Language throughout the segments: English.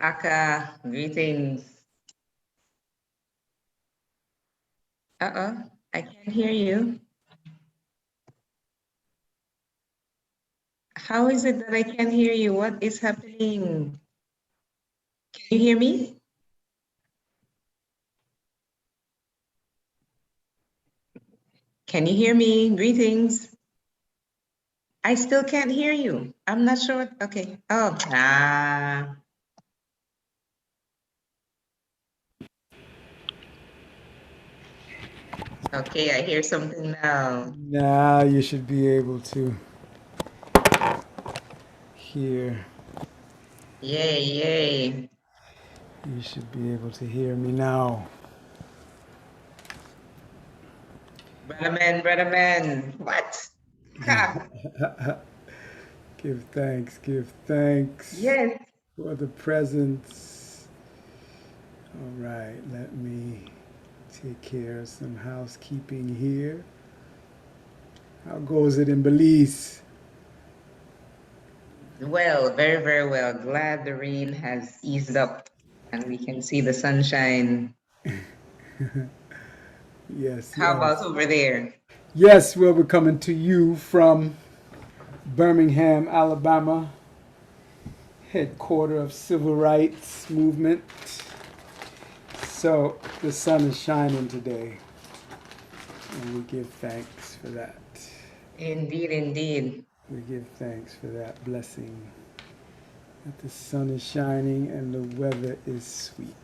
Aka, greetings. I can't hear you. How is it that I can't hear you? What is happening? Can you hear me? Can you hear me? Greetings. I still can't hear you. I'm not sure what, okay. Okay, I hear something now. Now you should be able to hear. Yay, yay. You should be able to hear me now. Brother man, brother man. What? Ha! Give thanks Yes. for the presents. All right, let me take care of some housekeeping here. How goes it in Belize? Well, very, very well. Glad the rain has eased up and we can see the sunshine. Yes, How about yes. over there? Yes, well, we're coming to you from Birmingham, Alabama, headquarter of civil rights movement. So the sun is shining today, and we give thanks for that. Indeed, indeed. We give thanks for that blessing that the sun is shining and the weather is sweet.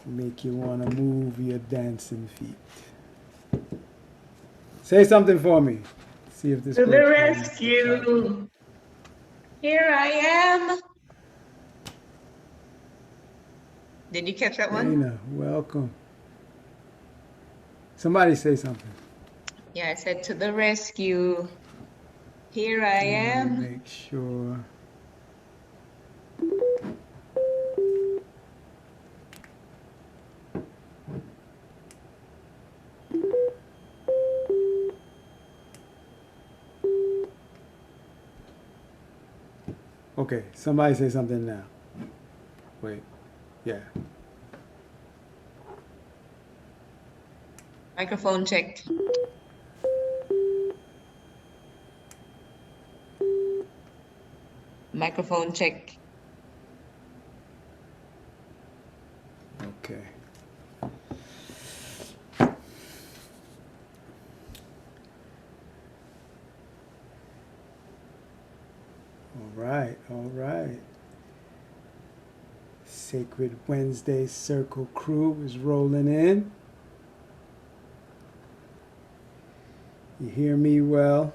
Make you want to move your dancing feet. Say something for me. See if this To the works for you. rescue. Here I am. Did you catch that one? Dana, welcome. Somebody say something. Yeah, I said to the rescue. Here I Let me am. make sure. Okay, somebody say something now. Wait. Yeah. Microphone check. Microphone check. Okay. All right. All right. Sacred Wednesday Circle crew is rolling in. You hear me well?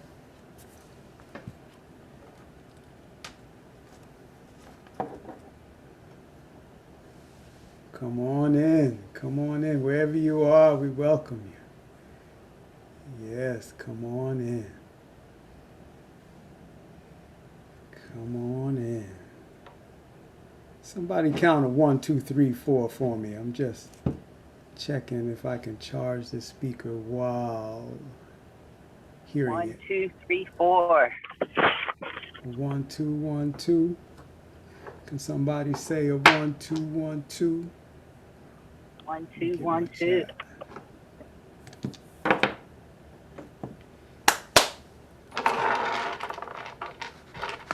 Come on in. Come on in. Wherever you are, we welcome you. Yes, come on in. Come on in. Somebody count a 1, 2, 3, 4 for me. I'm just checking if I can charge the speaker while hearing One, it. two, three, four. 1, 2, 1, 2. Can somebody say a 1, 2, 1, 2? One, Let me two, get my one, two. chat.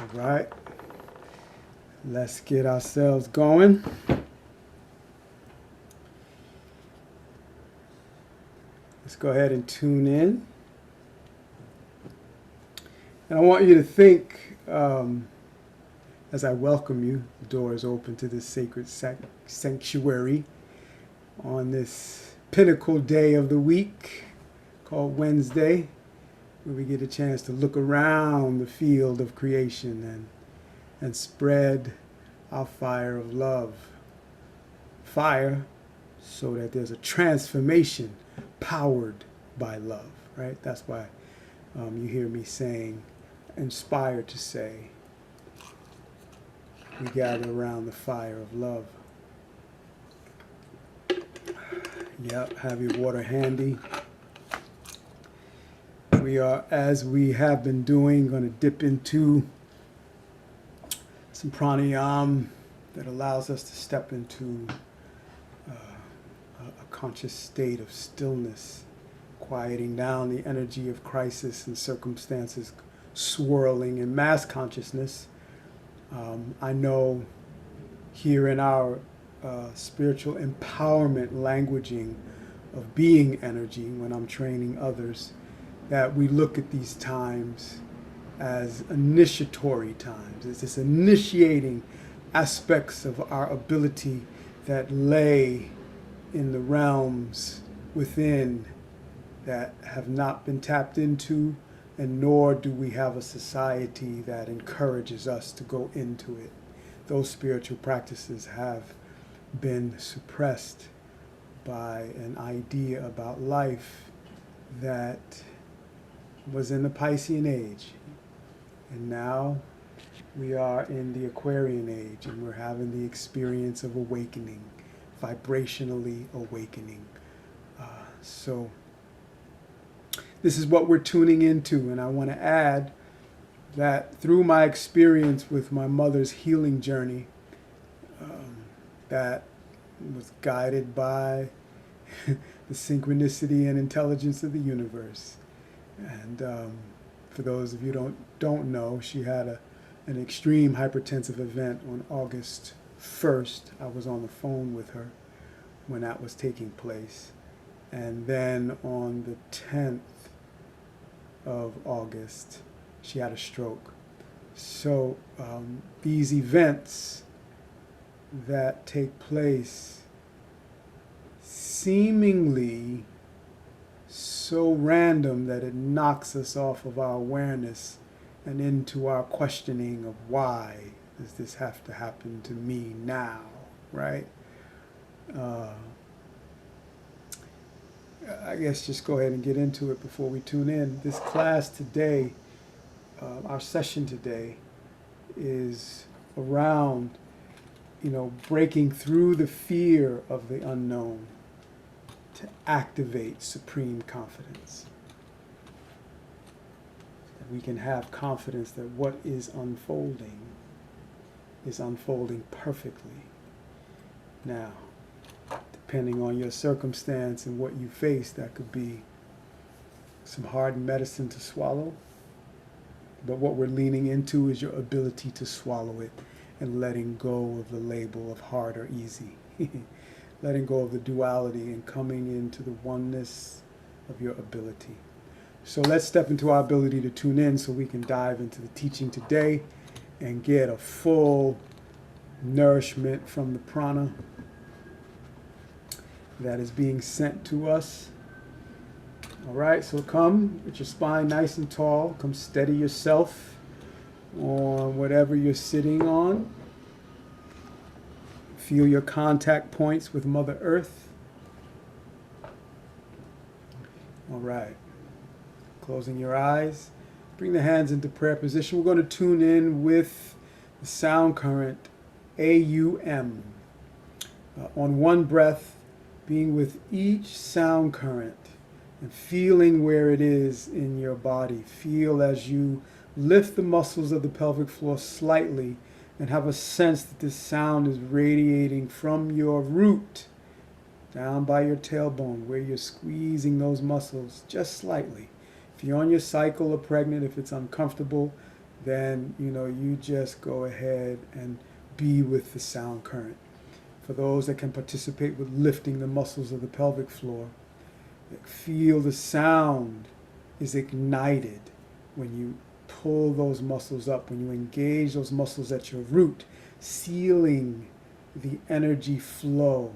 All right. Let's get ourselves going. Let's go ahead and tune in. And I want you to think, as I welcome you, the door is open to this sacred sanctuary on this pinnacle day of the week called Wednesday, where we get a chance to look around the field of creation and spread our fire of love. Fire so that there's a transformation powered by love, right? That's why you hear me saying, inspired to say, we gather around the fire of love. Yep, have your water handy. We are, as we have been doing, going to dip into some pranayama that allows us to step into a conscious state of stillness, quieting down the energy of crisis and circumstances swirling in mass consciousness. I know here in our spiritual empowerment languaging of being energy, when I'm training others, that we look at these times as initiatory times. It's this initiating aspects of our ability that lay in the realms within that have not been tapped into, and nor do we have a society that encourages us to go into it. Those spiritual practices have been suppressed by an idea about life that was in the Piscean age. And now we are in the Aquarian age, and we're having the experience of awakening, vibrationally awakening. So this is what we're tuning into, and I want to add that through my experience with my mother's healing journey, that was guided by the synchronicity and intelligence of the universe. And for those of you who don't know, she had an extreme hypertensive event on August 1st. I was on the phone with her when that was taking place. And then on the 10th of August, she had a stroke. So these events that take place seemingly so random that it knocks us off of our awareness and into our questioning of why does this have to happen to me now, right? I guess just go ahead and get into it before we tune in. This class today, our session today, is around, breaking through the fear of the unknown to activate supreme confidence. That we can have confidence that what is unfolding perfectly. Now, depending on your circumstance and what you face, that could be some hard medicine to swallow. But what we're leaning into is your ability to swallow it and letting go of the label of hard or easy. Letting go of the duality and coming into the oneness of your ability. So let's step into our ability to tune in so we can dive into the teaching today and get a full nourishment from the prana that is being sent to us. All right, so come with your spine nice and tall. Come steady yourself on whatever you're sitting on. Feel your contact points with Mother Earth. All right, closing your eyes. Bring the hands into prayer position. We're going to tune in with the sound current, AUM. On one breath, being with each sound current and feeling where it is in your body. Feel as you lift the muscles of the pelvic floor slightly and have a sense that this sound is radiating from your root down by your tailbone, where you're squeezing those muscles just slightly. If you're on your cycle or pregnant, if it's uncomfortable, then you just go ahead and be with the sound current. For those that can participate with lifting the muscles of the pelvic floor, feel the sound is ignited when you pull those muscles up, when you engage those muscles at your root, sealing the energy flow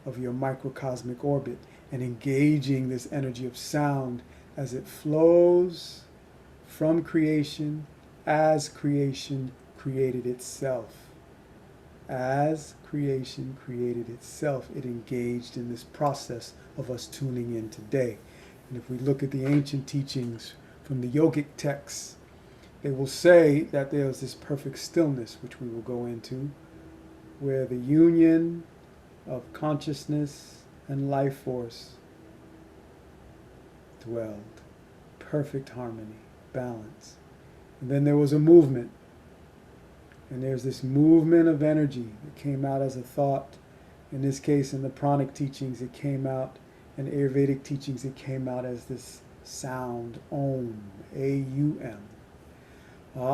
of your microcosmic orbit and engaging this energy of sound as it flows from creation as creation created itself. As creation created itself, it engaged in this process of us tuning in today. And if we look at the ancient teachings from the yogic texts, they will say that there's this perfect stillness, which we will go into, where the union of consciousness and life force dwelled perfect harmony, balance. And then there was a movement. And there's this movement of energy that came out as a thought. In this case, in the pranic teachings, it came out, in Ayurvedic teachings, it came out as this sound, Om, A-U-M. Om.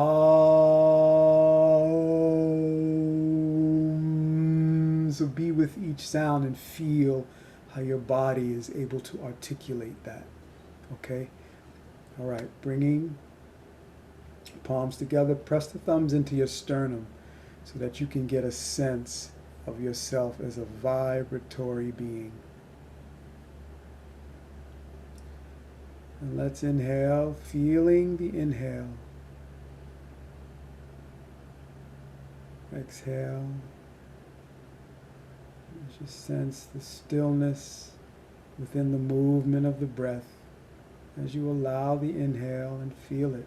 So be with each sound and feel how your body is able to articulate that. Okay? All right, bringing palms together, press the thumbs into your sternum so that you can get a sense of yourself as a vibratory being. And let's inhale, feeling the inhale. Exhale. Just sense the stillness within the movement of the breath as you allow the inhale and feel it.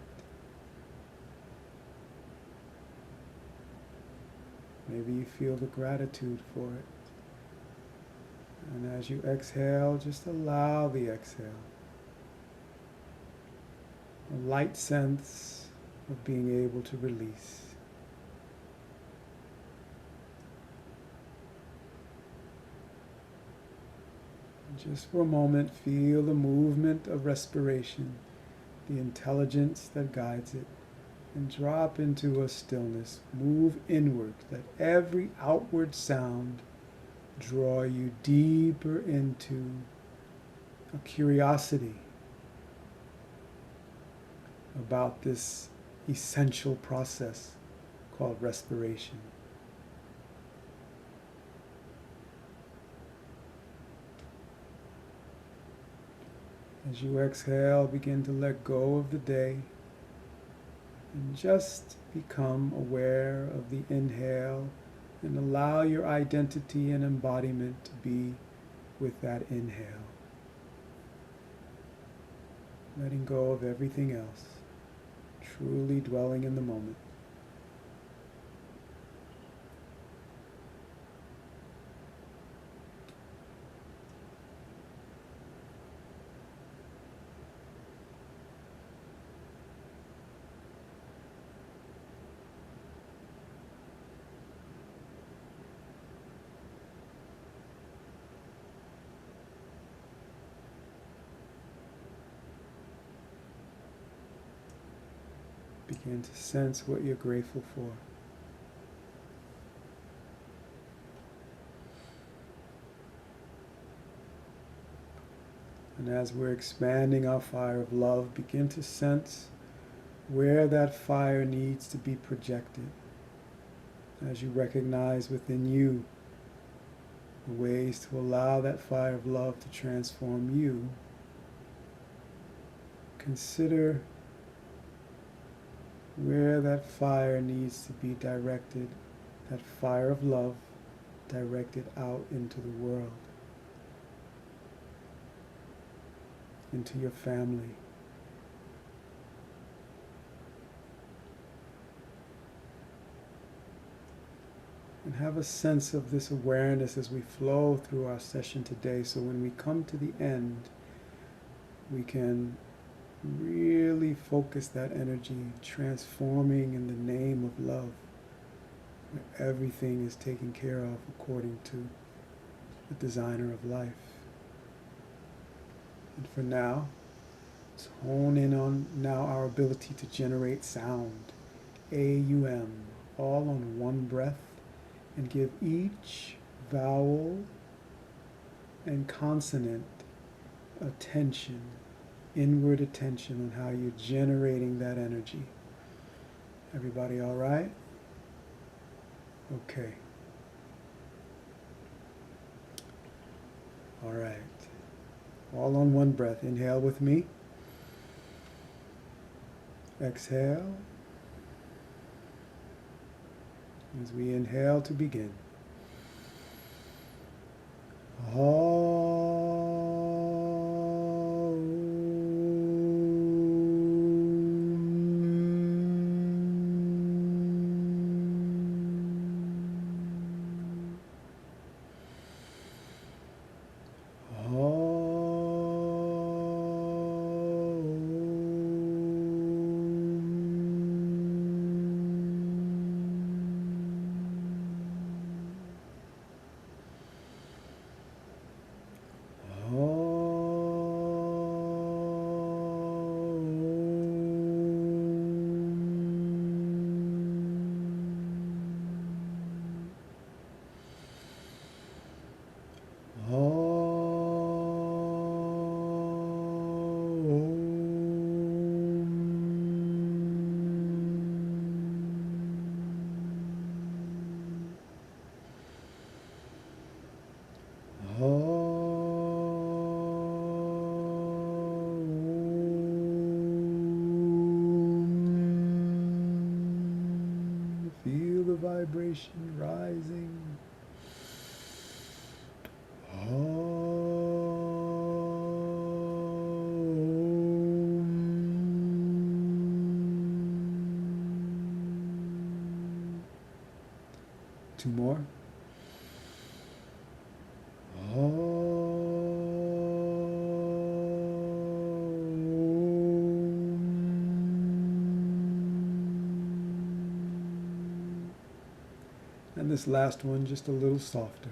Maybe you feel the gratitude for it. And as you exhale, just allow the exhale. A light sense of being able to release. And just for a moment, feel the movement of respiration, the intelligence that guides it. And drop into a stillness. Move inward. Let every outward sound draw you deeper into a curiosity about this essential process called respiration. As you exhale, begin to let go of the day. And just become aware of the inhale and allow your identity and embodiment to be with that inhale. Letting go of everything else, truly dwelling in the moment. Begin to sense what you're grateful for. And as we're expanding our fire of love, begin to sense where that fire needs to be projected. As you recognize within you the ways to allow that fire of love to transform you, consider where that fire needs to be directed, that fire of love directed out into the world, into your family. And have a sense of this awareness as we flow through our session today, so when we come to the end, we can really focus that energy, transforming in the name of love, where everything is taken care of according to the designer of life. And for now, let's hone in on now our ability to generate sound, A-U-M, all on one breath, and give each vowel and consonant attention, inward attention on how you're generating that energy. Everybody all right? Okay. All right. All on one breath. Inhale with me. Exhale. As we inhale to begin. vibration rising. Two more. And this last one just a little softer.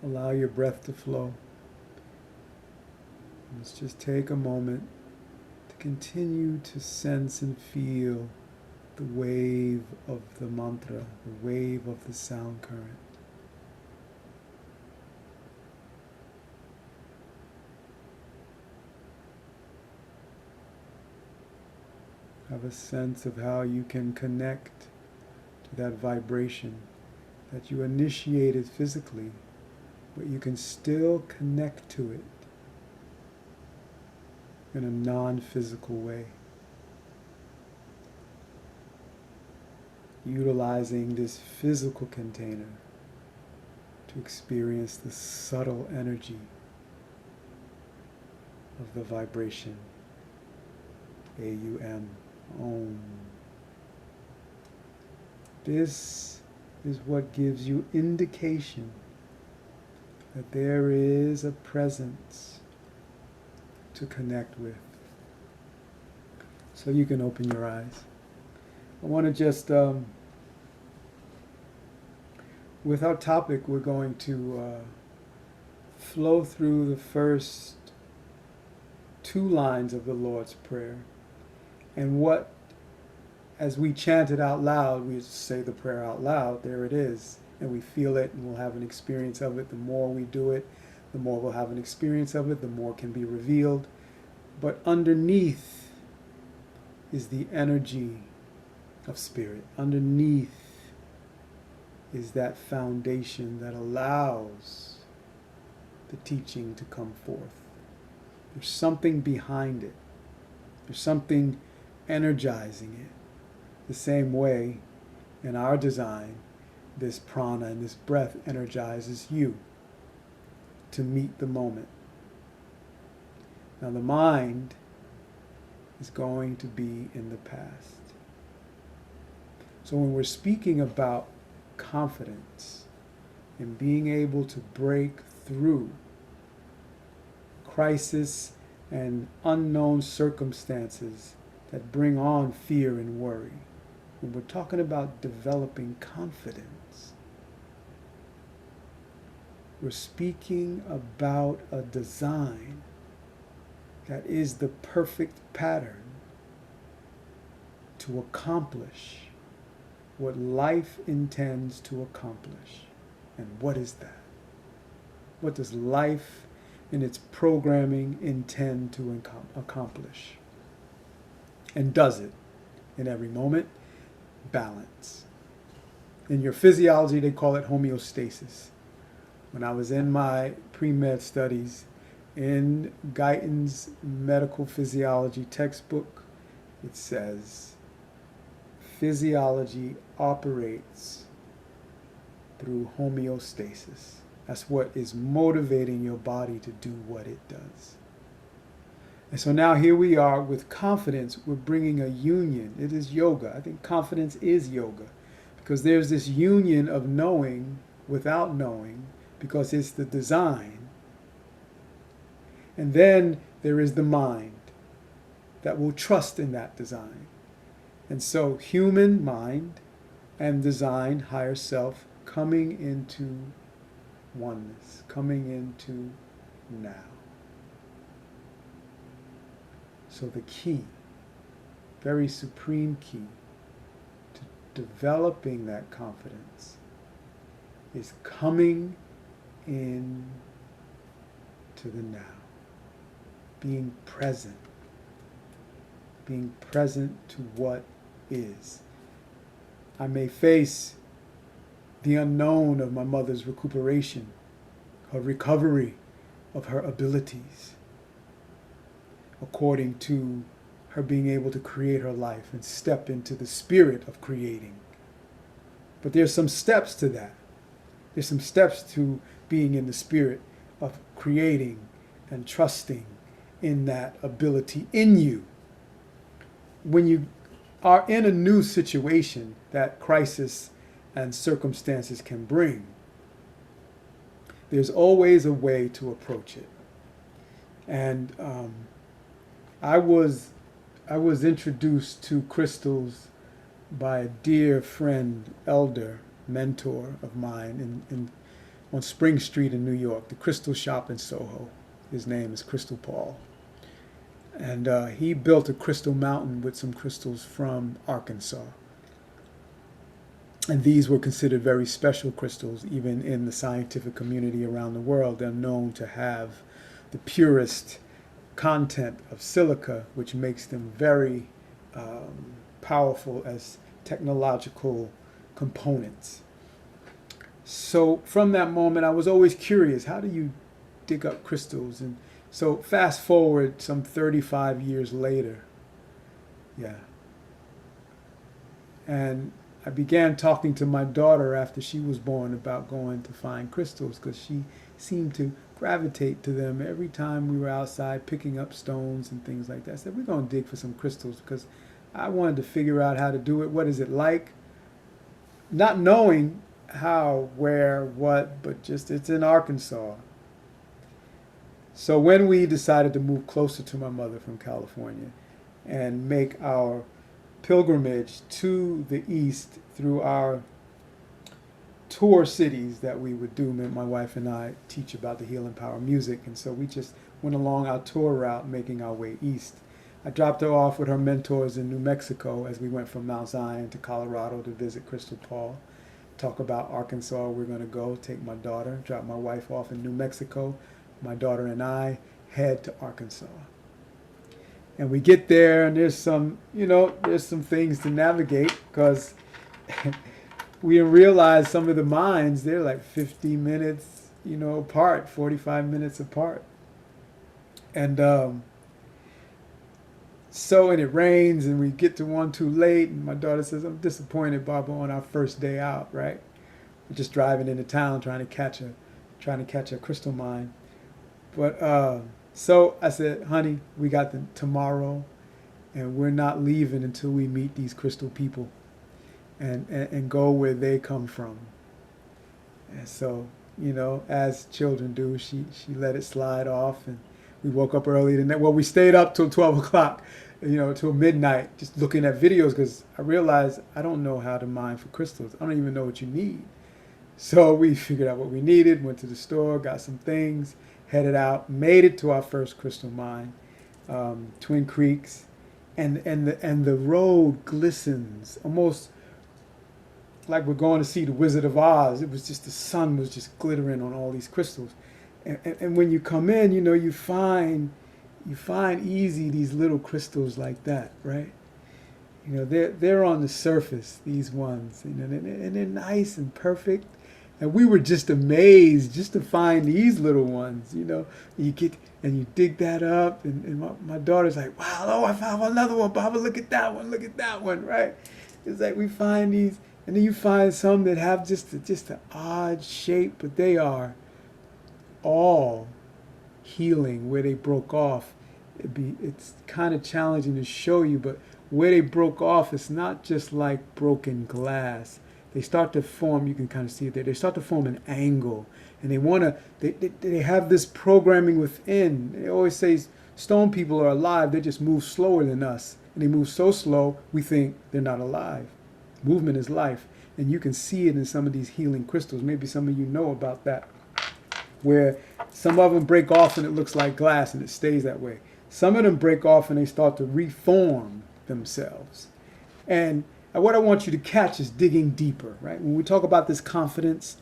Allow your breath to flow. Let's just take a moment to continue to sense and feel the wave of the mantra, the wave of the sound current. Have a sense of how you can connect to that vibration that you initiated physically, but you can still connect to it in a non-physical way. Utilizing this physical container to experience the subtle energy of the vibration. AUM. Om. This is what gives you indication that there is a presence to connect with. So you can open your eyes. I want to just, with our topic, we're going to flow through the first two lines of the Lord's Prayer. And what, as we chant it out loud, we say the prayer out loud, there it is. And we feel it and we'll have an experience of it. The more we do it, the more we'll have an experience of it, the more can be revealed. But underneath is the energy of spirit. Underneath is that foundation that allows the teaching to come forth. There's something behind it. There's something energizing it. The same way in our design, this prana and this breath energizes you to meet the moment. Now the mind is going to be in the past. So when we're speaking about confidence and being able to break through crisis and unknown circumstances that bring on fear and worry, when we're talking about developing confidence, we're speaking about a design that is the perfect pattern to accomplish what life intends to accomplish. And what is that? What does life in its programming intend to accomplish? And does it in every moment? Balance. In your physiology, they call it homeostasis. When I was in my pre-med studies, in Guyton's medical physiology textbook, it says, physiology operates through homeostasis. That's what is motivating your body to do what it does. And so now here we are with confidence. We're bringing a union. It is yoga. I think confidence is yoga because there's this union of knowing without knowing because it's the design. And then there is the mind that will trust in that design. And so human mind and design, higher self, coming into oneness, coming into now. So the key, very supreme key to developing that confidence is coming in to the now, being present to what is. I may face the unknown of my mother's recuperation, her recovery of her abilities, according to her being able to create her life and step into the spirit of creating. But there's some steps to that. There's some steps to being in the spirit of creating and trusting in that ability in you. When you are in a new situation that crisis and circumstances can bring, there's always a way to approach it. And I was introduced to crystals by a dear friend, elder, mentor of mine on Spring Street in New York, the Crystal Shop in Soho. His name is Crystal Paul. And he built a crystal mountain with some crystals from Arkansas. And these were considered very special crystals, even in the scientific community around the world. They're known to have the purest content of silica, which makes them very powerful as technological components. So from that moment, I was always curious, how do you dig up crystals? And so fast forward some 35 years later, and I began talking to my daughter after she was born about going to find crystals, because she seemed to gravitate to them every time we were outside picking up stones and things like that. I said, we're going to dig for some crystals, because I wanted to figure out how to do it. What is it like? Not knowing how, where, what, but just it's in Arkansas. So when we decided to move closer to my mother from California and make our pilgrimage to the east through our tour cities that we would do, my wife and I teach about the healing power of music, and so we just went along our tour route making our way east. I dropped her off with her mentors in New Mexico as we went from Mount Zion to Colorado to visit Crystal Paul, talk about Arkansas. We're going to go take my daughter, drop my wife off in New Mexico. My daughter and I head to Arkansas. And we get there, and there's some things to navigate, because we realize some of the mines, they're like 50 minutes, apart, 45 minutes apart. And and it rains, and we get to one too late, and my daughter says, I'm disappointed, Baba, on our first day out, right? We're just driving into town trying to catch a crystal mine. But so I said, honey, we got tomorrow, and we're not leaving until we meet these crystal people and go where they come from. And so, as children do, she let it slide off, and we woke up early. We stayed up till 12 o'clock, till midnight, just looking at videos, because I realized I don't know how to mine for crystals. I don't even know what you need. So we figured out what we needed, went to the store, got some things, headed out, made it to our first crystal mine, Twin Creeks, and the road glistens, almost like we're going to see the Wizard of Oz. It was just, the sun was just glittering on all these crystals. And when you come in, you find easy these little crystals like that, right? They're on the surface, these ones, and they're nice and perfect. And we were just amazed just to find these little ones, You get and you dig that up, and my daughter's like, wow, oh, I found another one, Baba, look at that one, right? It's like we find these, and then you find some that have just an odd shape, but they are all healing where they broke off. It's kind of challenging to show you, but where they broke off, it's not just like broken glass. They start to form, you can kind of see it there, they start to form an angle, and they have this programming within. They always say stone people are alive, they just move slower than us. And they move so slow, we think they're not alive. Movement is life, and you can see it in some of these healing crystals. Maybe some of you know about that, where some of them break off and it looks like glass and it stays that way. Some of them break off and they start to reform themselves. And what I want you to catch is digging deeper, right? When we talk about this confidence,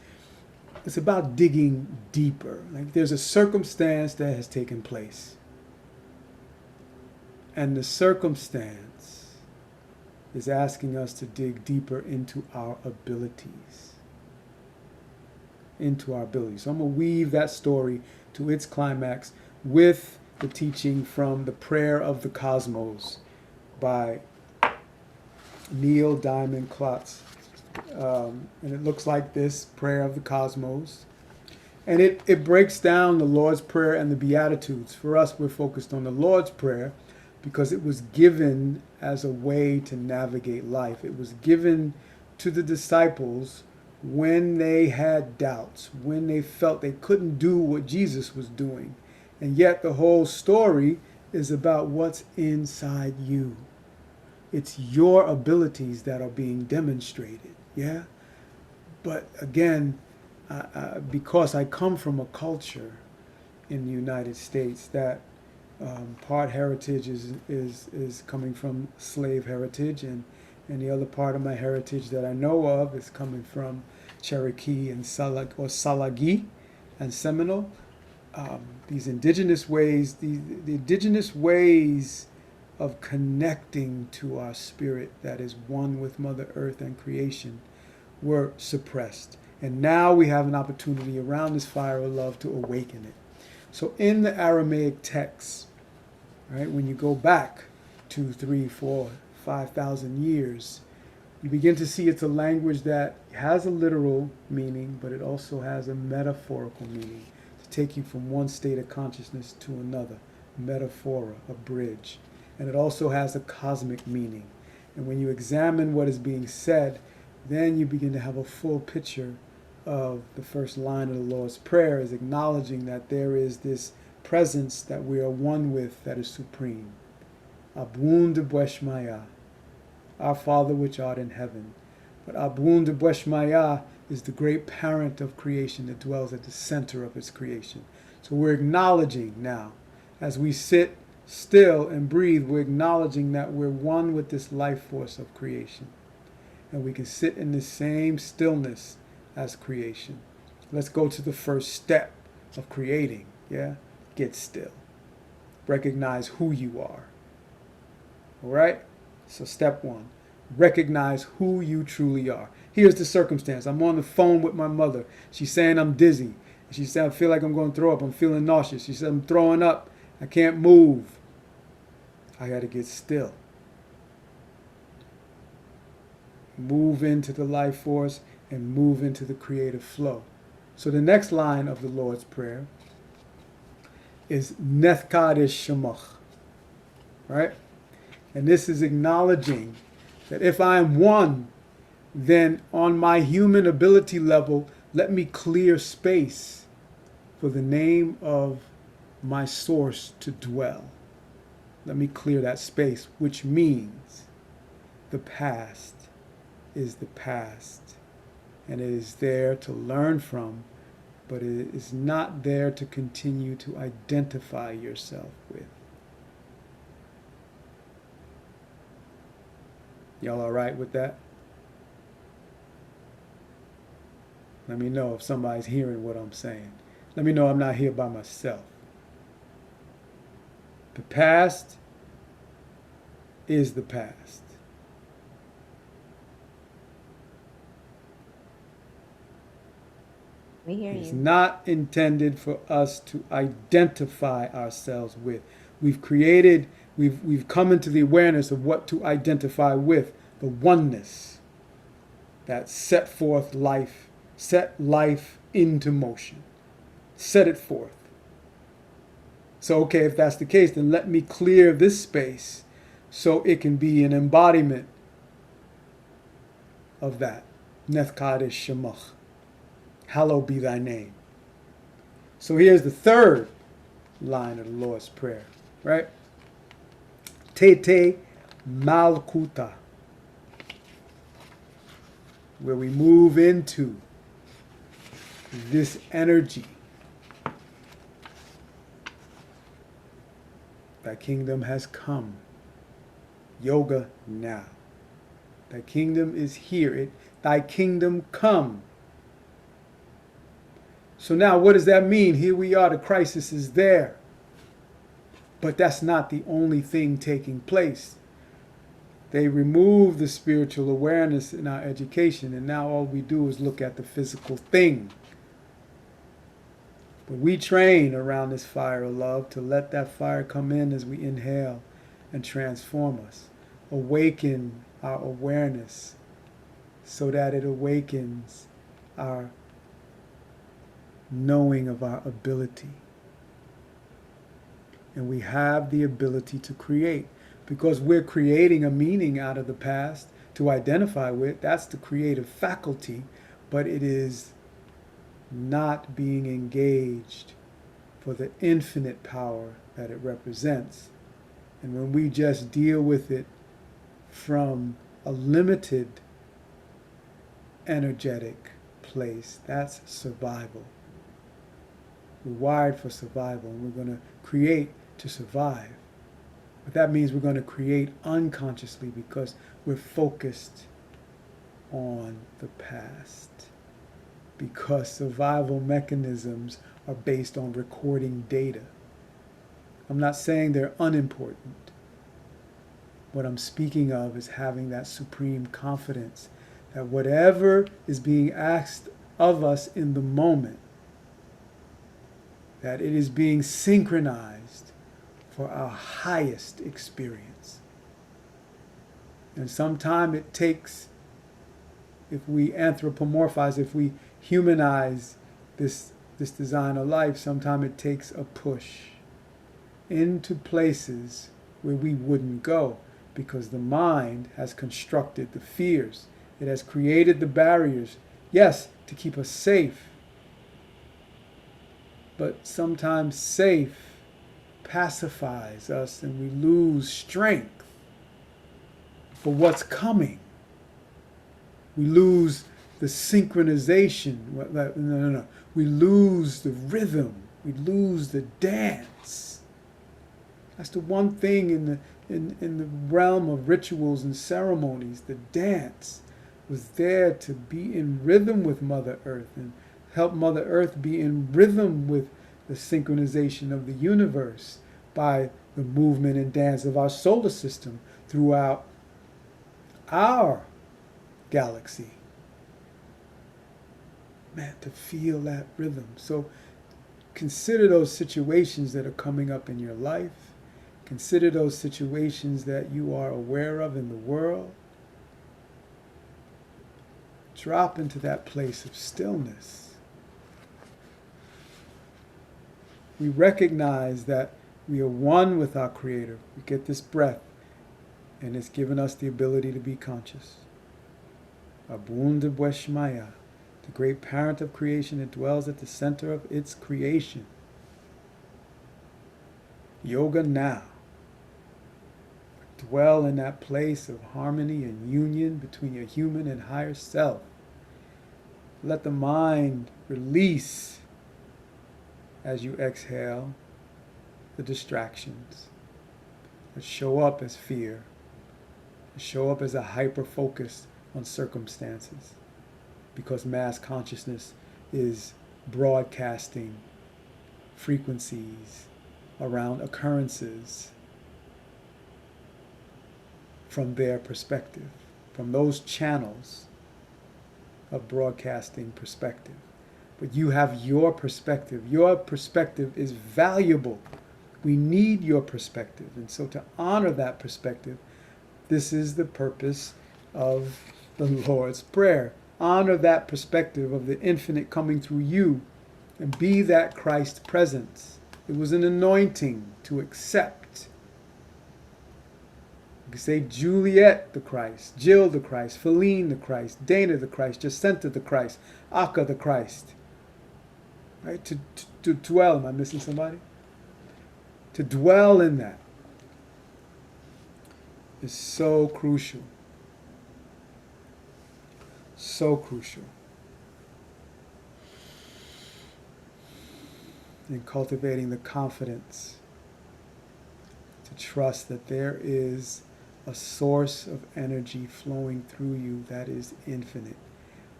it's about digging deeper. Like there's a circumstance that has taken place. And the circumstance is asking us to dig deeper into our abilities. into our ability. So I'm going to weave that story to its climax with the teaching from The Prayer of the Cosmos by Neil Diamond Klotz. And it looks like this, Prayer of the Cosmos. And it breaks down the Lord's Prayer and the Beatitudes. For us, we're focused on the Lord's Prayer because it was given as a way to navigate life. It was given to the disciples when they had doubts, when they felt they couldn't do what Jesus was doing. And yet the whole story is about what's inside you. It's your abilities that are being demonstrated, yeah? But again, because I come from a culture in the United States that part heritage is coming from slave heritage, and the other part of my heritage that I know of is coming from Cherokee and Salagi and Seminole. These indigenous ways, the indigenous ways of connecting to our spirit that is one with Mother Earth and creation were suppressed. And now we have an opportunity around this fire of love to awaken it. So in the Aramaic texts, right, when you go back 2, 3, 4, 5,000 years, you begin to see it's a language that has a literal meaning, but it also has a metaphorical meaning to take you from one state of consciousness to another. Metaphora, a bridge. And it also has a cosmic meaning. And when you examine what is being said, then you begin to have a full picture of the first line of the Lord's Prayer, is acknowledging that there is this presence that we are one with that is supreme. Abun de Bweshmaya, our Father which art in heaven. But Abun de Bweshmaya is the great parent of creation that dwells at the center of its creation. So we're acknowledging now, as we sit still and breathe, we're acknowledging that we're one with this life force of creation. And we can sit in the same stillness as creation. Let's go to the first step of creating, yeah? Get still. Recognize who you are. All right? So step one, recognize who you truly are. Here's the circumstance. I'm on the phone with my mother. She's saying I'm dizzy. She said, I feel like I'm going to throw up. I'm feeling nauseous. She said, I'm throwing up. I can't move. I got to get still. Move into the life force and move into the creative flow. So the next line of the Lord's Prayer is Nethkadish Shemach, right? And this is acknowledging that if I am one, then on my human ability level, let me clear space for the name of my source to dwell. Let me clear that space, which means the past is the past. And it is there to learn from, but it is not there to continue to identify yourself with. Y'all all right with that? Let me know if somebody's hearing what I'm saying. Let me know I'm not here by myself. The past is the past. We hear It's you. not intended for us to identify ourselves with. We've created, we've come into the awareness of what to identify with, the oneness that set forth life, set life into motion, set it forth. So, okay, if that's the case, then let me clear this space so it can be an embodiment of that. Nethkadish Shemach. Hallowed be thy name. So here's the third line of the Lord's Prayer, right? Tete Malkuta, where we move into this energy. Thy kingdom has come. Yoga now. Thy kingdom is here. Thy kingdom come. So now what does that mean? Here we are, the crisis is there. But that's not the only thing taking place. They remove the spiritual awareness in our education, and now all we do is look at the physical thing. But we train around this fire of love to let that fire come in as we inhale and transform us. Awaken our awareness so that it awakens our knowing of our ability. And we have the ability to create because we're creating a meaning out of the past to identify with. That's the creative faculty, but it is not being engaged for the infinite power that it represents. And when we just deal with it from a limited energetic place, that's survival. We're wired for survival, and we're going to create to survive. But that means we're going to create unconsciously because we're focused on the past. Because survival mechanisms are based on recording data. I'm not saying they're unimportant. What I'm speaking of is having that supreme confidence that whatever is being asked of us in the moment, that it is being synchronized for our highest experience. And sometimes it takes, if we anthropomorphize, if we humanize this design of life, sometimes it takes a push into places where we wouldn't go because the mind has constructed the fears. It has created the barriers, yes, to keep us safe. But sometimes safe pacifies us and we lose strength for what's coming. We lose the synchronization. No. We lose the rhythm. We lose the dance. That's the one thing in the realm of rituals and ceremonies. The dance was there to be in rhythm with Mother Earth and help Mother Earth be in rhythm with the synchronization of the universe by the movement and dance of our solar system throughout our galaxy. Man, to feel that rhythm. So consider those situations that are coming up in your life. Consider those situations that you are aware of in the world. Drop into that place of stillness. We recognize that we are one with our Creator. We get this breath, and it's given us the ability to be conscious. Abunda Bweshmaya, the great parent of creation that dwells at the center of its creation. Yoga now. Dwell in that place of harmony and union between your human and higher self. Let the mind release, as you exhale, the distractions that show up as fear, that show up as a hyper-focus on circumstances, because mass consciousness is broadcasting frequencies around occurrences from their perspective, from those channels of broadcasting perspective. But you have your perspective. Your perspective is valuable. We need your perspective. And so to honor that perspective, this is the purpose of the Lord's Prayer. Honor that perspective of the infinite coming through you and be that Christ presence. It was an anointing to accept. You could say Juliet the Christ, Jill the Christ, Feline the Christ, Dana the Christ, Jacinta the Christ, Akka the Christ. Right? To dwell, am I missing somebody? To dwell in that is so crucial. So crucial. In cultivating the confidence to trust that there is a source of energy flowing through you that is infinite.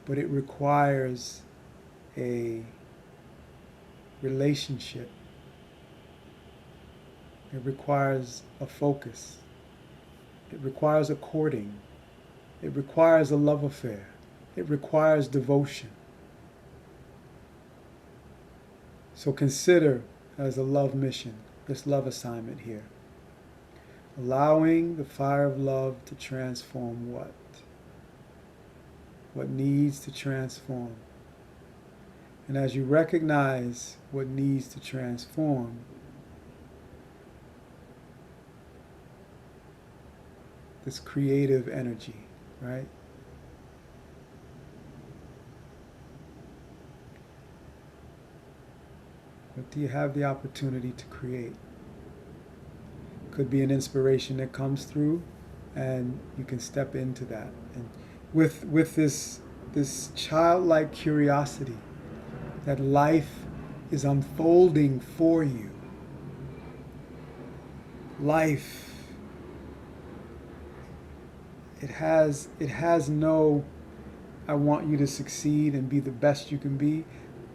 But it requires a relationship. It requires a focus. It requires a courting. It requires a love affair. It requires devotion. So consider as a love mission, this love assignment here. Allowing the fire of love to transform what? What needs to transform. And as you recognize what needs to transform, this creative energy, right? What do you have the opportunity to create? Could be an inspiration that comes through, and you can step into that. And with this childlike curiosity that life is unfolding for you. Life, it has no I want you to succeed and be the best you can be,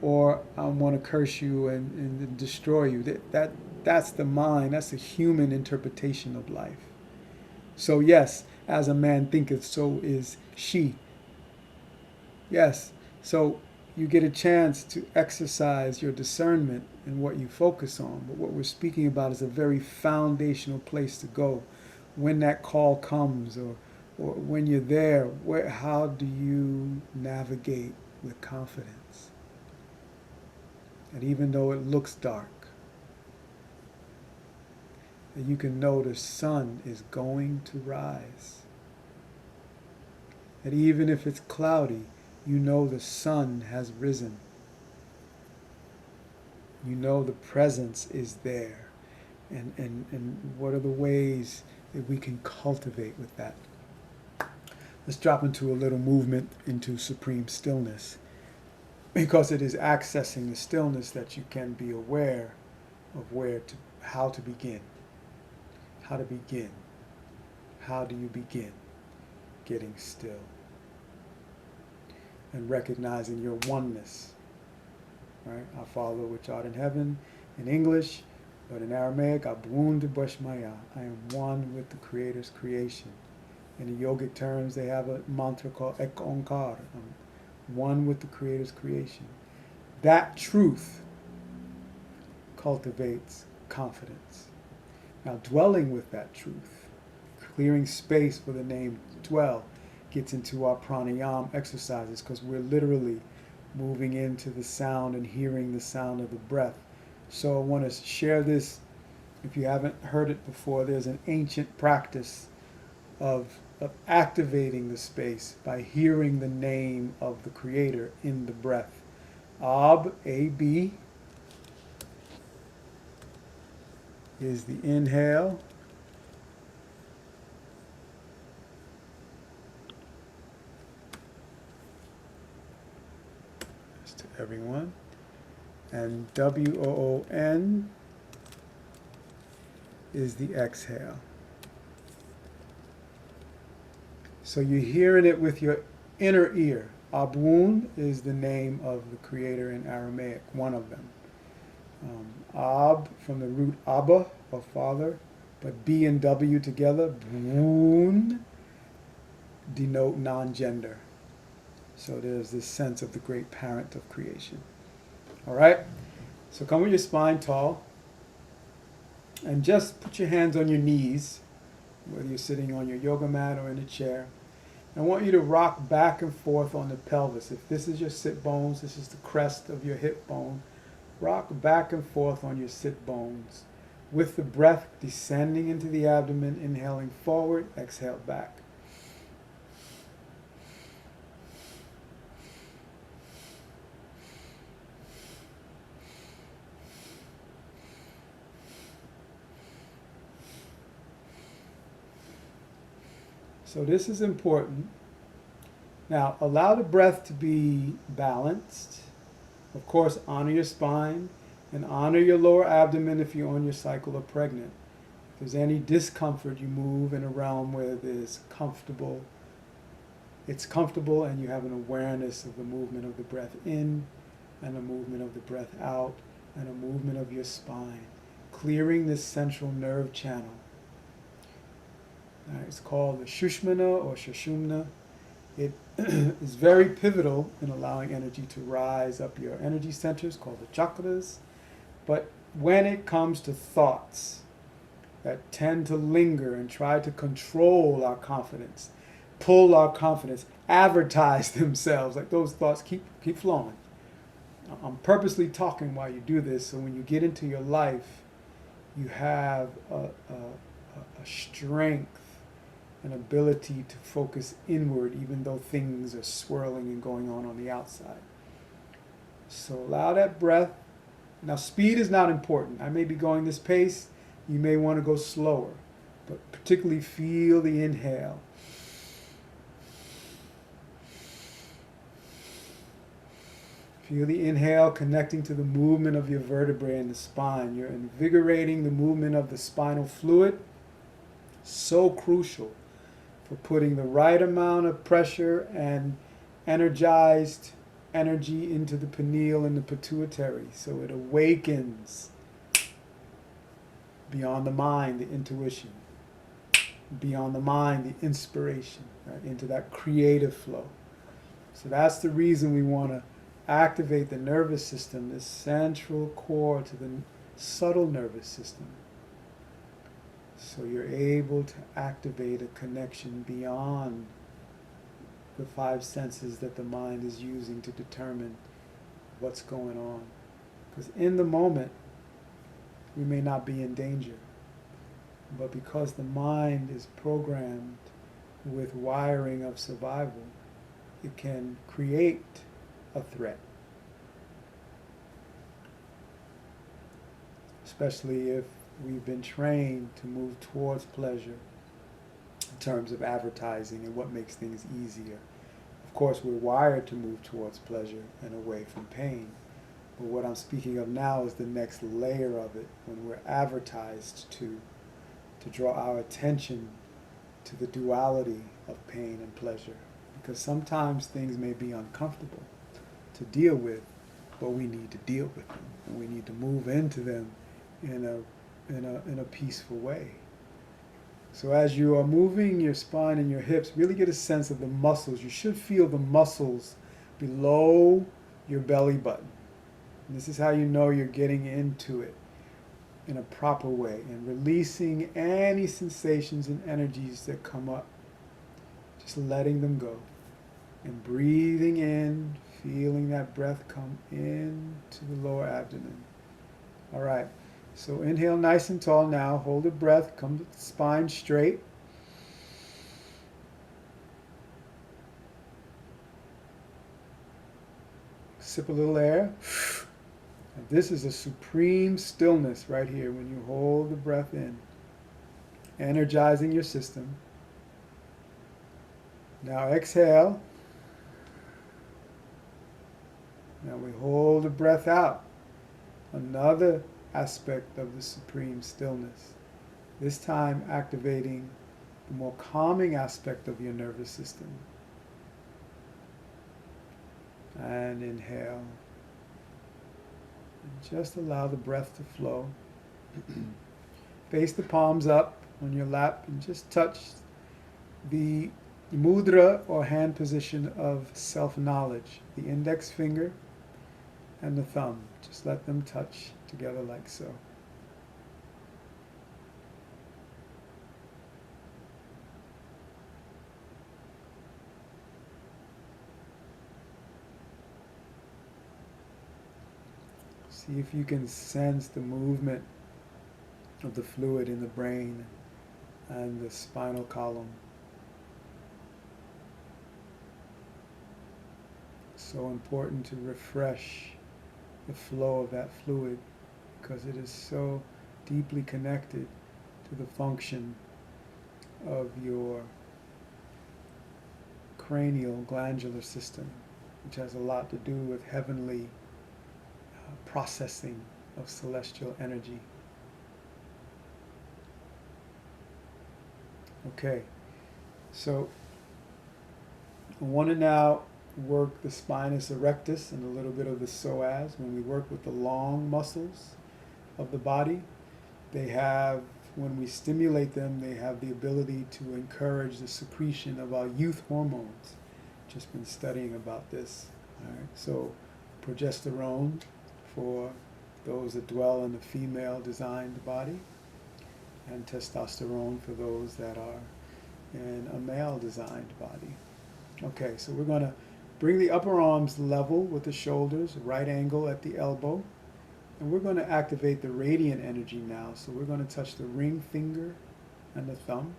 or I want to curse you and destroy you. That's the mind, that's the human interpretation of life. So yes, as a man thinketh, so is she. Yes, so you get a chance to exercise your discernment in what you focus on. But what we're speaking about is a very foundational place to go. When that call comes, or when you're there, how do you navigate with confidence? And even though it looks dark, that you can know the sun is going to rise. That even if it's cloudy, you know the sun has risen. You know the presence is there. And what are the ways that we can cultivate with that? Let's drop into a little movement into supreme stillness, because it is accessing the stillness that you can be aware of how to begin. How to begin. How do you begin? Getting still. And recognizing your oneness. Right? Our Father which art in heaven, in English, but in Aramaic, Abun de Bashmaya. I am one with the Creator's creation. In the yogic terms, they have a mantra called Ek Onkar. I'm one with the Creator's creation. That truth cultivates confidence. Now, dwelling with that truth, clearing space for the name dwell, gets into our pranayama exercises, because we're literally moving into the sound and hearing the sound of the breath. So I want to share this. If you haven't heard it before, there's an ancient practice of activating the space by hearing the name of the Creator in the breath. Ab, A-B, is the inhale. That's to everyone. And W-O-O-N is the exhale. So you're hearing it with your inner ear. Abun is the name of the Creator in Aramaic, one of them. Ab, from the root Abba, or father, but B and W together, Bun, denote non-gender. So there's this sense of the great parent of creation. All right? So come with your spine tall, and just put your hands on your knees, whether you're sitting on your yoga mat or in a chair. I want you to rock back and forth on the pelvis. If this is your sit bones, this is the crest of your hip bone. Rock back and forth on your sit bones with the breath descending into the abdomen, inhaling forward, exhale back. So this is important. Now, allow the breath to be balanced. Of course, honor your spine and honor your lower abdomen if you're on your cycle or pregnant. If there's any discomfort, you move in a realm where there's comfortable. It's comfortable, and you have an awareness of the movement of the breath in and the movement of the breath out and a movement of your spine, clearing this central nerve channel. It's called the Shushmana or Shushumna. It is very pivotal in allowing energy to rise up your energy centers, called the chakras, But when it comes to thoughts that tend to linger and try to control our confidence, pull our confidence, advertise themselves, like those thoughts keep flowing. I'm purposely talking while you do this, so when you get into your life, you have a strength, an ability to focus inward, even though things are swirling and going on the outside. So allow that breath. Now, speed is not important. I may be going this pace. You may want to go slower, but particularly feel the inhale. Feel the inhale connecting to the movement of your vertebrae in the spine. You're invigorating the movement of the spinal fluid. So crucial for putting the right amount of pressure and energized energy into the pineal and the pituitary, so it awakens beyond the mind, the intuition, beyond the mind, the inspiration, right, into that creative flow. So that's the reason we want to activate the nervous system, this central core to the subtle nervous system. So you're able to activate a connection beyond the five senses that the mind is using to determine what's going on. Because in the moment, we may not be in danger. But because the mind is programmed with wiring of survival, it can create a threat. Especially if we've been trained to move towards pleasure in terms of advertising and what makes things easier. Of course, we're wired to move towards pleasure and away from pain. But what I'm speaking of now is the next layer of it, when we're advertised to draw our attention to the duality of pain and pleasure. Because sometimes things may be uncomfortable to deal with, but we need to deal with them. And we need to move into them in a peaceful way. So as you are moving your spine and your hips, really get a sense of the muscles. You should feel the muscles below your belly button. And this is how you know you're getting into it in a proper way and releasing any sensations and energies that come up. Just letting them go. And breathing in, feeling that breath come into the lower abdomen. All right. So inhale nice and tall now. Hold the breath. Come to the spine straight. Sip a little air. And this is a supreme stillness right here when you hold the breath in. Energizing your system. Now exhale. Now we hold the breath out. Another aspect of the supreme stillness. This time activating the more calming aspect of your nervous system. And inhale. And just allow the breath to flow. Face the palms up on your lap and just touch the mudra or hand position of self-knowledge. The index finger and the thumb. Just let them touch together like so. See if you can sense the movement of the fluid in the brain and the spinal column. So important to refresh the flow of that fluid because it is so deeply connected to the function of your cranial glandular system, which has a lot to do with heavenly processing of celestial energy. Okay, so I want to now work the spinous erectus and a little bit of the psoas. When we work with the long muscles of the body, they have, when we stimulate them, they have the ability to encourage the secretion of our youth hormones. Just been studying about this. All right, so progesterone for those that dwell in the female designed body, and testosterone for those that are in a male designed body. Okay, so we're going to bring the upper arms level with the shoulders, right angle at the elbow, and we're going to activate the radiant energy now. So we're going to touch the ring finger and the thumb,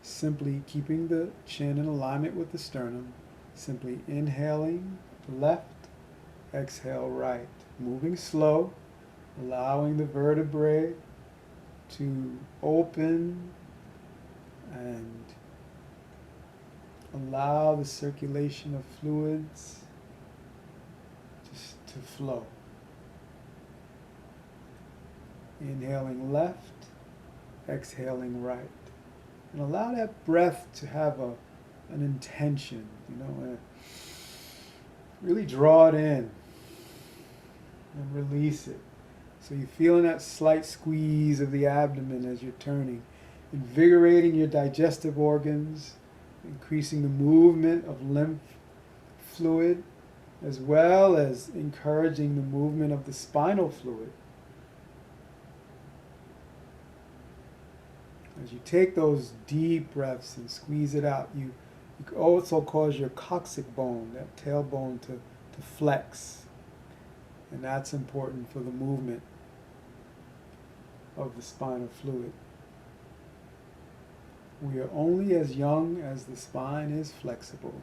simply keeping the chin in alignment with the sternum, simply inhaling left, exhale right, moving slow, allowing the vertebrae to open and allow the circulation of fluids just to flow. Inhaling left, exhaling right. And allow that breath to have an intention, really draw it in and release it. So you're feeling that slight squeeze of the abdomen as you're turning, invigorating your digestive organs, increasing the movement of lymph fluid, as well as encouraging the movement of the spinal fluid. As you take those deep breaths and squeeze it out, you also cause your coccyx bone, that tailbone, to flex. And that's important for the movement of the spinal fluid. We are only as young as the spine is flexible.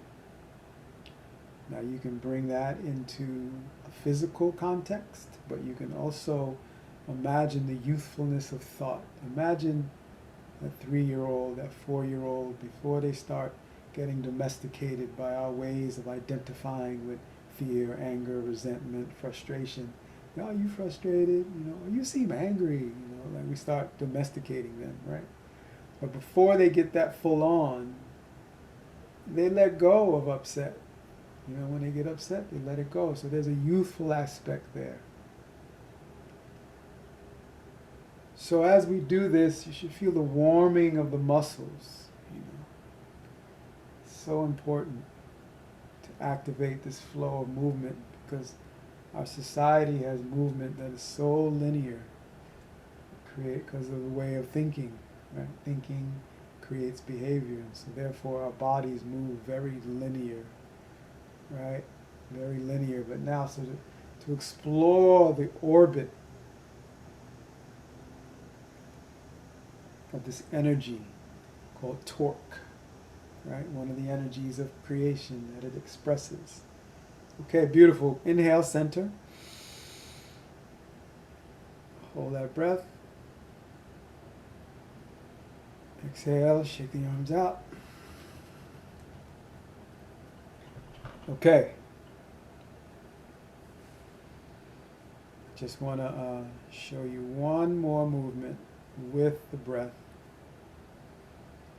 Now you can bring that into a physical context, but you can also imagine the youthfulness of thought. Imagine that 3-year-old, that 4-year-old, before they start getting domesticated by our ways of identifying with fear, anger, resentment, frustration. Are you frustrated? You seem angry. Like we start domesticating them, right? But before they get that full on, they let go of upset. When they get upset, they let it go. So there's a youthful aspect there. So as we do this, you should feel the warming of the muscles. It's so important to activate this flow of movement, because our society has movement that is so linear, because of the way of thinking. Right? Thinking creates behavior, and so therefore our bodies move very linear, right? Very linear. But now, so to explore the orbit of this energy called torque, right? One of the energies of creation that it expresses. Okay, beautiful. Inhale, center. Hold that breath. Exhale, shake the arms out. Okay. Just want to show you one more movement with the breath.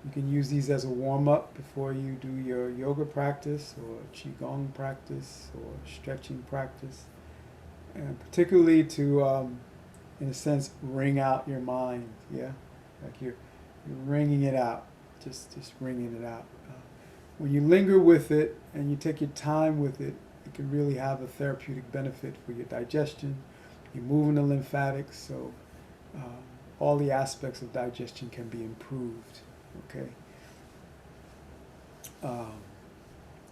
You can use these as a warm-up before you do your yoga practice or qigong practice or stretching practice, and particularly to, in a sense, wring out your mind. Yeah, like you're wringing it out, just wringing it out. When you linger with it and you take your time with it, it can really have a therapeutic benefit for your digestion. You're moving the lymphatics, so all the aspects of digestion can be improved. Okay. All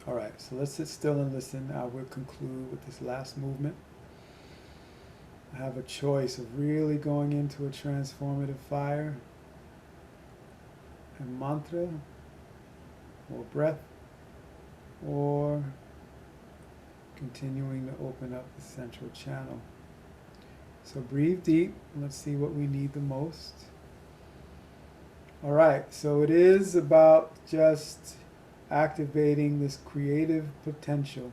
right, so let's sit still and listen. I will conclude with this last movement. I have a choice of really going into a transformative fire and mantra or breath, or continuing to open up the central channel. So breathe deep. Let's see what we need the most. All right, so it is about just activating this creative potential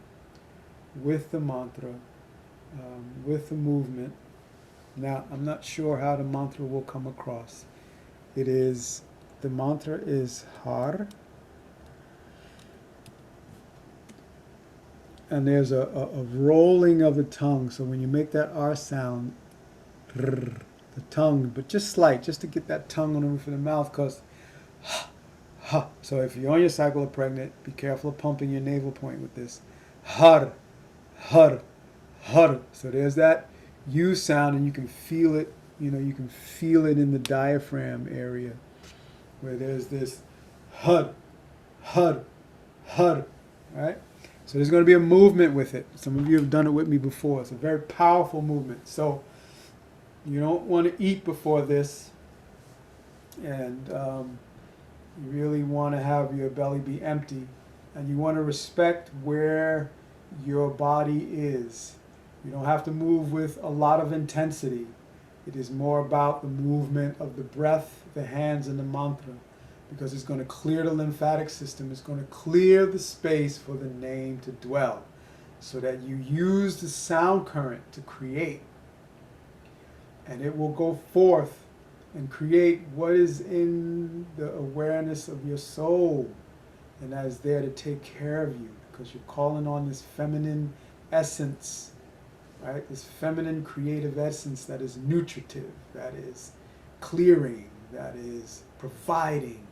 with the mantra, with the movement. Now, I'm not sure how the mantra will come across. The mantra is Har. And there's a rolling of the tongue. So when you make that R sound, the tongue, but just slight, just to get that tongue on the roof of the mouth, because ha. So if you're on your cycle of pregnant, be careful of pumping your navel point with this. Har, har, har. So there's that U sound, and you can feel it. You can feel it in the diaphragm area, where there's this hud, hud, hud, right? So there's going to be a movement with it. Some of you have done it with me before. It's a very powerful movement. So you don't want to eat before this, and you really want to have your belly be empty, and you want to respect where your body is. You don't have to move with a lot of intensity. It is more about the movement of the breath, the hands, and the mantra, because it's going to clear the lymphatic system. It's going to clear the space for the name to dwell, so that you use the sound current to create. And it will go forth and create what is in the awareness of your soul, and that is there to take care of you, because you're calling on this feminine essence, right? This feminine creative essence that is nutritive, that is clearing, that is providing.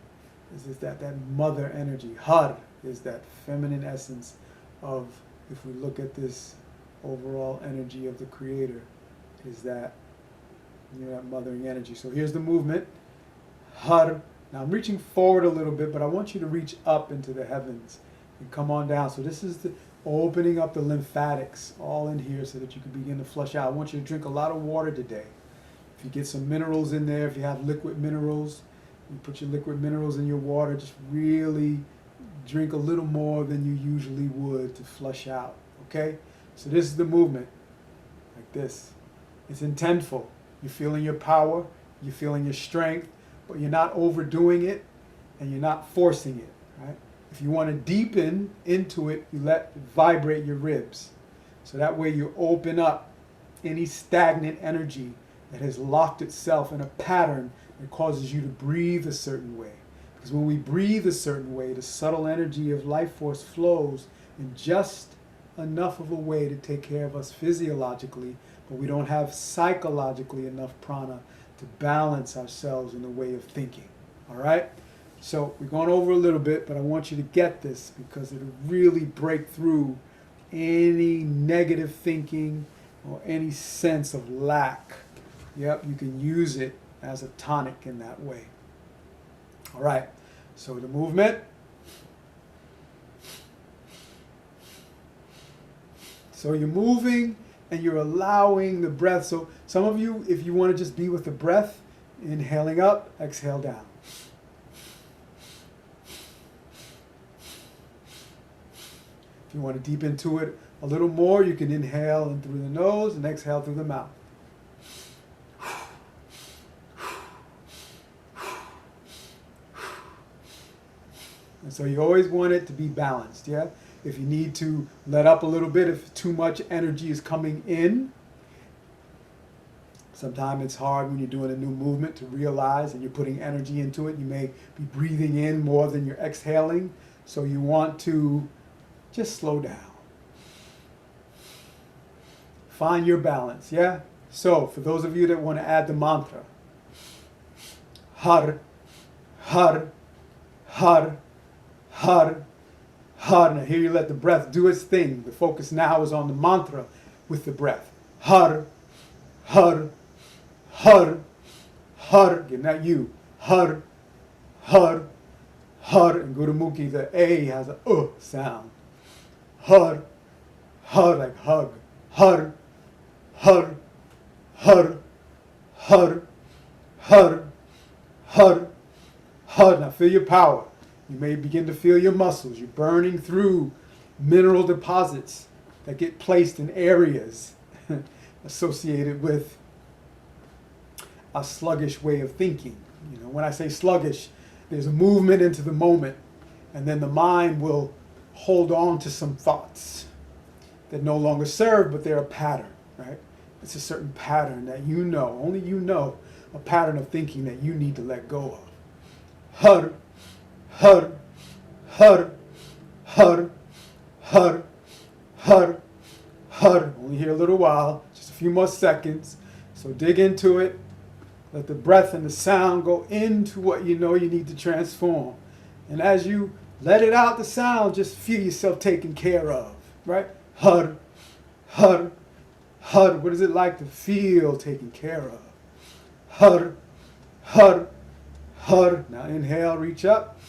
This is that mother energy. Har is that feminine essence of, if we look at this overall energy of the creator, is that, that mothering energy. So here's the movement. Har. Now I'm reaching forward a little bit, but I want you to reach up into the heavens and come on down. So this is the opening up the lymphatics all in here so that you can begin to flush out. I want you to drink a lot of water today. If you get some minerals in there, if you have liquid minerals, you put your liquid minerals in your water, just really drink a little more than you usually would to flush out, okay? So this is the movement, like this. It's intentful. You're feeling your power, you're feeling your strength, but you're not overdoing it and you're not forcing it, right? If you want to deepen into it, you let it vibrate your ribs. So that way you open up any stagnant energy that has locked itself in a pattern that causes you to breathe a certain way. Because when we breathe a certain way, the subtle energy of life force flows in just enough of a way to take care of us physiologically, but we don't have psychologically enough prana to balance ourselves in the way of thinking. All right? So we're going over a little bit, but I want you to get this because it'll really break through any negative thinking or any sense of lack. Yep, you can use it as a tonic in that way. All right, so the movement. So you're moving and you're allowing the breath. So some of you, if you want to just be with the breath, inhaling up, exhale down. If you want to deep into it a little more, you can inhale in through the nose and exhale through the mouth. And so you always want it to be balanced, yeah? If you need to let up a little bit, if too much energy is coming in, sometimes it's hard when you're doing a new movement to realize and you're putting energy into it. You may be breathing in more than you're exhaling, so you want to just slow down. Find your balance, yeah? So, for those of you that want to add the mantra, har, har, har, har, har. Now here you let the breath do its thing. The focus now is on the mantra with the breath. Har, har, har, har. Again, not you. Har, har, har. In Gurumukhi, the A has a sound. Har, har, like hug. Har, har, har, har, har, har, har. Now feel your power. You may begin to feel your muscles. You're burning through mineral deposits that get placed in areas associated with a sluggish way of thinking. You know, when I say sluggish, there's a movement into the moment, and then the mind will hold on to some thoughts that no longer serve, but they're a pattern, right? It's a certain pattern that you know, only you know, a pattern of thinking that you need to let go of. Har, har, har, har, har, har, har. Only here a little while, just a few more seconds. So dig into it. Let the breath and the sound go into what you know you need to transform. And as you let it out, the sound, just feel yourself taken care of, right? Har, har, Har, what is it like to feel taken care of? Har, har, har. Now inhale, reach up.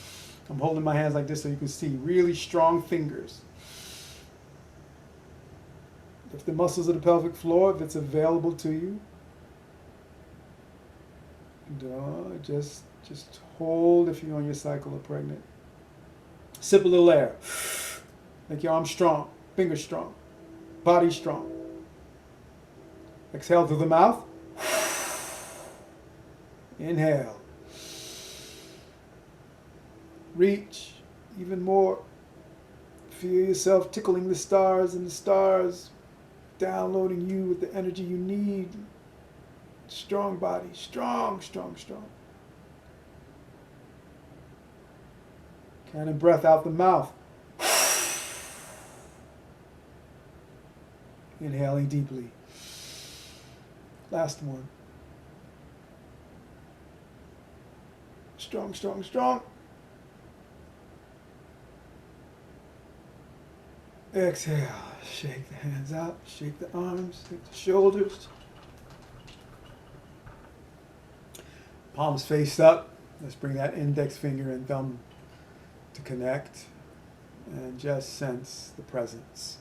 I'm holding my hands like this so you can see really strong fingers. If the muscles of the pelvic floor, if it's available to you, just hold if you're on your cycle or pregnant. Sip a little air. Make your arms strong, fingers strong, body strong. Exhale through the mouth. Inhale. Reach even more. Feel yourself tickling the stars and the stars downloading you with the energy you need. Strong body, strong, strong, strong. Kind of breath out the mouth. Inhaling deeply. Last one. Strong, strong, strong. Exhale. Shake the hands out. Shake the arms. Shake the shoulders. Palms face up. Let's bring that index finger and thumb to connect. And just sense the presence.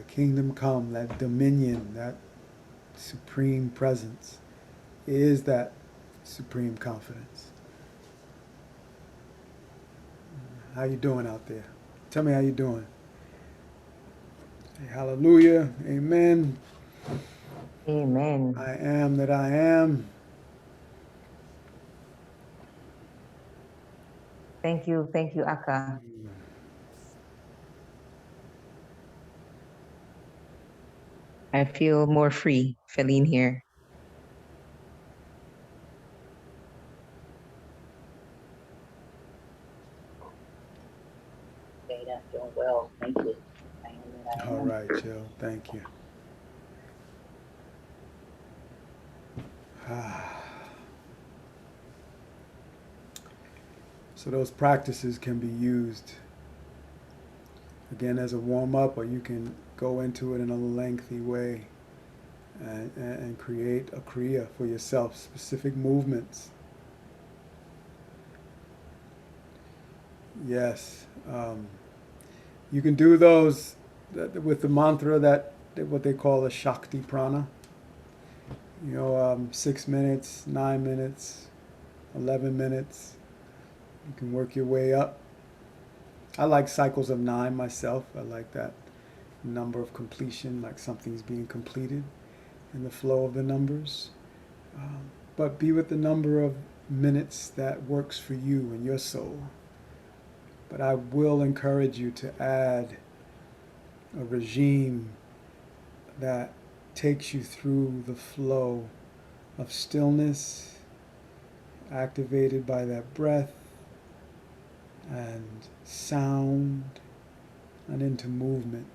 Kingdom come, that dominion, that supreme presence is that supreme confidence. How you doing out there? Tell me how you doing. Say hallelujah, amen. Amen. I am that I am. Thank you, Akka. I feel more free, Feline here. Okay, I'm doing well. Thank you. I am that I All am. right, Jill, thank you. So those practices can be used again as a warm-up, or you can go into it in a lengthy way and create a kriya for yourself, specific movements. Yes, you can do those with the mantra that what they call a Shakti prana. 6 minutes, 9 minutes, 11 minutes. You can work your way up. I like cycles of 9 myself. I like that number of completion, like something's being completed in the flow of the numbers. But be with the number of minutes that works for you and your soul. But I will encourage you to add a regime that takes you through the flow of stillness, activated by that breath and sound, and into movement,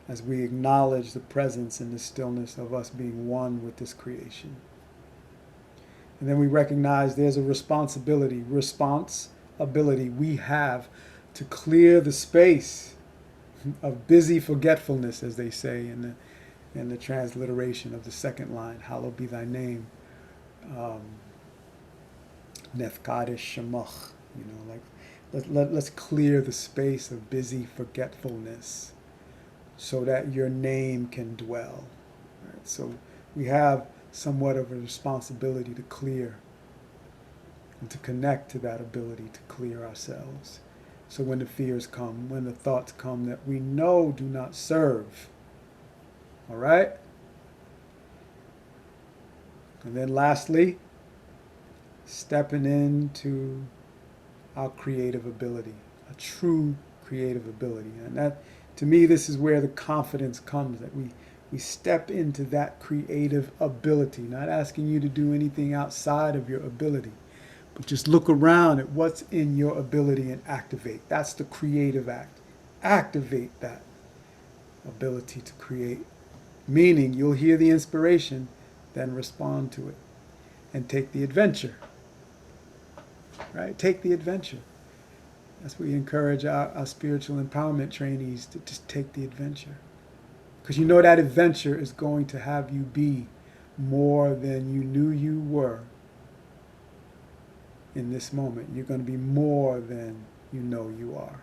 as we acknowledge the presence and the stillness of us being one with this creation. And then we recognize there's a responsibility we have to clear the space of busy forgetfulness, as they say in the transliteration of the second line, hallowed be thy name. Nefkadesh Shemach, let's clear the space of busy forgetfulness so that your name can dwell. Right? So we have somewhat of a responsibility to clear and to connect to that ability to clear ourselves. So when the fears come, when the thoughts come that we know do not serve, all right? And then lastly, stepping into our creative ability, a true creative ability. And that, To me, this is where the confidence comes, that we step into that creative ability, not asking you to do anything outside of your ability, but just look around at what's in your ability and activate. That's the creative act. Activate that ability to create. Meaning you'll hear the inspiration, then respond to it and take the adventure. Right? Take the adventure. That's what we encourage our spiritual empowerment trainees to just take the adventure. Because you know that adventure is going to have you be more than you knew you were in this moment. You're going to be more than you know you are.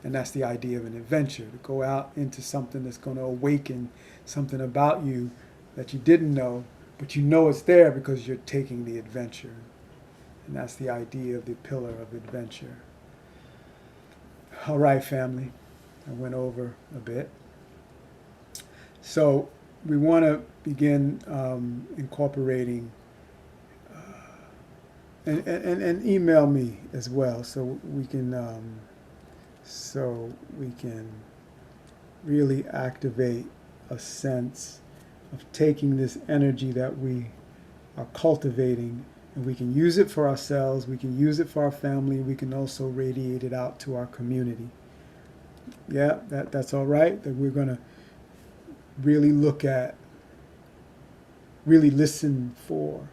And that's the idea of an adventure, to go out into something that's going to awaken something about you that you didn't know, but you know it's there because you're taking the adventure. And that's the idea of the pillar of adventure. All right, family. I went over a bit. So we want to begin incorporating, and email me as well, so we can really activate a sense of taking this energy that we are cultivating, and we can use it for ourselves, we can use it for our family, we can also radiate it out to our community. Yeah, that's all right, that we're going to really look at, really listen for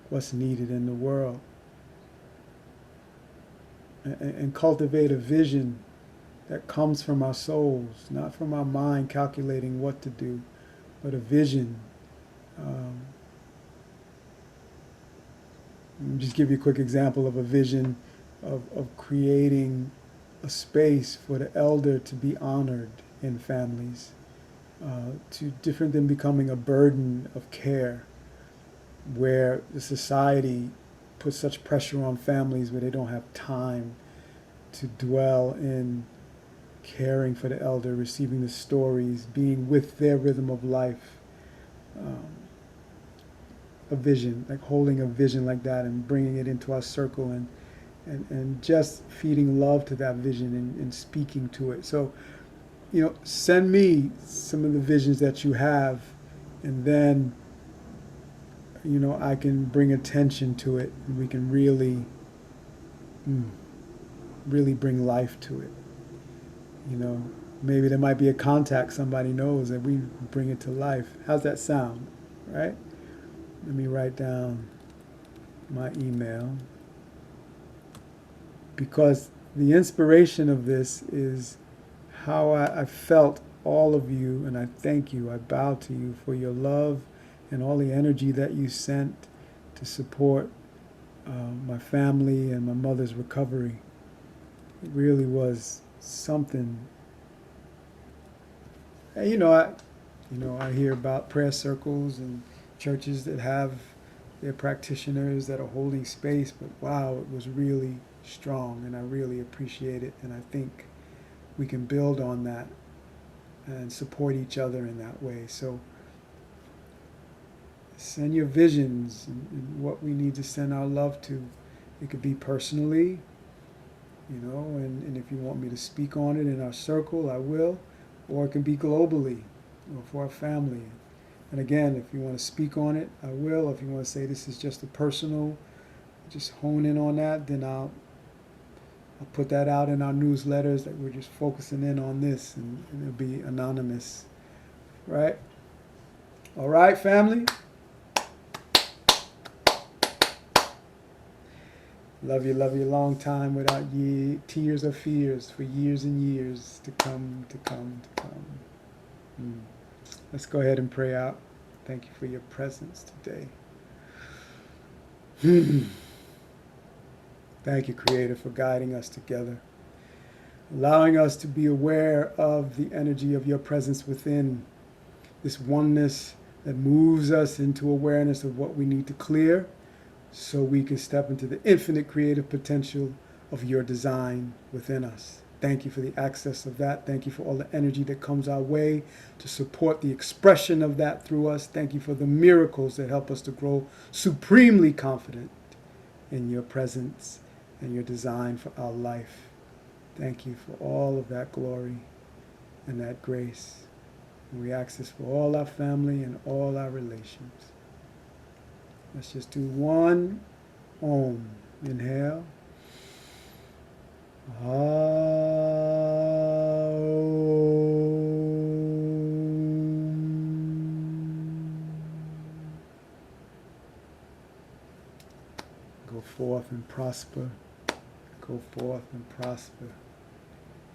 what's needed in the world, and cultivate a vision that comes from our souls, not from our mind calculating what to do, but a vision. Let me just give you a quick example of a vision of creating a space for the elder to be honored in families, to different than becoming a burden of care, where the society puts such pressure on families where they don't have time to dwell in caring for the elder, receiving the stories, being with their rhythm of life. A vision, like holding a vision like that and bringing it into our circle, and just feeding love to that vision and speaking to it. So, send me some of the visions that you have, and then, I can bring attention to it, and we can really bring life to it. Maybe there might be a contact somebody knows that we bring it to life. How's that sound, right? Let me write down my email, because the inspiration of this is how I felt all of you, and I thank you, I bow to you for your love and all the energy that you sent to support my family and my mother's recovery. It really was something. And I hear about prayer circles and churches that have their practitioners that are holding space, but wow, it was really strong, and I really appreciate it, and I think we can build on that and support each other in that way. So send your visions and what we need to send our love to. It could be personally, and if you want me to speak on it in our circle, I will, or it can be globally, for our family. And again, if you want to speak on it, I will. If you want to say this is just a personal, just hone in on that, then I'll put that out in our newsletters that we're just focusing in on this, and it'll be anonymous. Right? All right, family? Love you a long time without tears or fears for years and years to come. Let's go ahead and pray out. Thank you for your presence today. Thank you, Creator, for guiding us together, allowing us to be aware of the energy of your presence within, this oneness that moves us into awareness of what we need to clear so we can step into the infinite creative potential of your design within us. Thank you for the access of that. Thank you for all the energy that comes our way to support the expression of that through us. Thank you for the miracles that help us to grow supremely confident in your presence and your design for our life. Thank you for all of that glory and that grace. And we ask this for all our family and all our relations. Let's just do one Om. Inhale. Go forth and prosper. Go forth and prosper.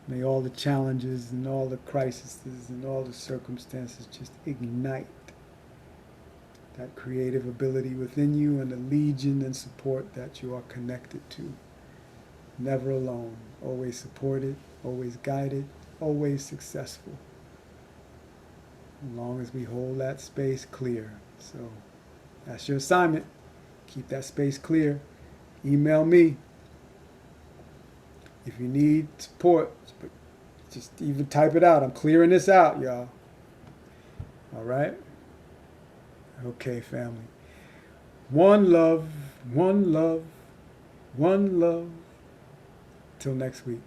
May all the challenges and all the crises and all the circumstances just ignite that creative ability within you and the legion and support that you are connected to. Never alone, always supported, always guided, always successful. As long as we hold that space clear. So that's your assignment. Keep that space clear. Email me if you need support. Just even type it out. I'm clearing this out, y'all. All right? Okay, family. One love, one love, one love. Till next week.